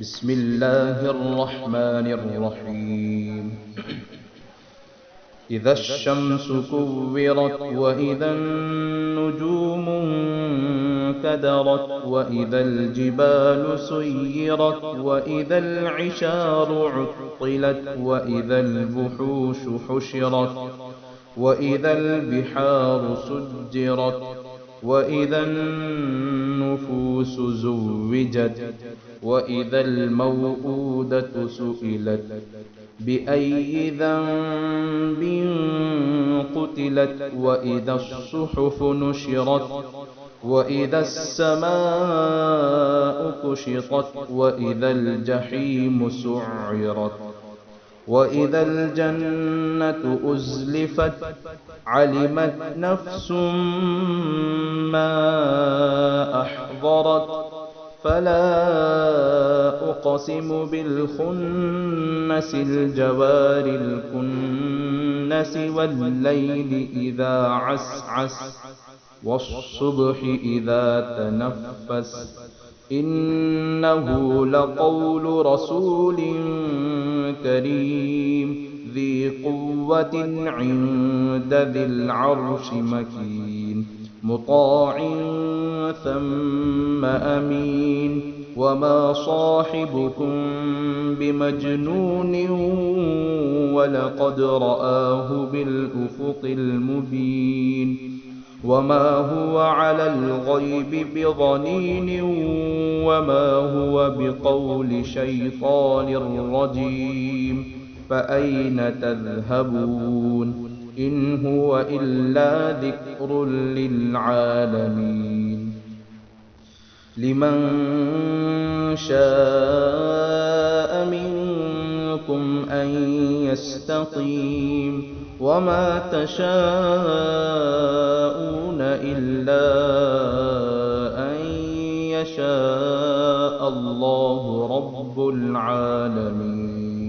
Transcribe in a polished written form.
بسم الله الرحمن الرحيم. إذا الشمس كورت وإذا النجوم انكدرت وإذا الجبال سيرت وإذا العشار عطلت وإذا الوحوش حشرت وإذا البحار سجرت وإذا النفوس زوجت وإذا الموءودة سئلت بأي ذنب قتلت وإذا الصحف نشرت وإذا السماء كشطت وإذا الجحيم سعرت وإذا الجنة أزلفت علمت نفس ما أحضرت فلا أقسم بالخنس الجوار الكنس والليل إذا عسعس والصبح إذا تنفس إنه لقول رسول كريم ذي قوة عند ذي العرش مكين مطاع ثم أمين وما صاحبكم بمجنون ولقد رآه بالأفق المبين وما هو على الغيب بضنين وما هو بقول شيطان رجيم فأين تذهبون إن هو إلا ذكر للعالمين لمن شاء منكم أن يستقيم وما تشاءون إلا أن يشاء الله رب العالمين.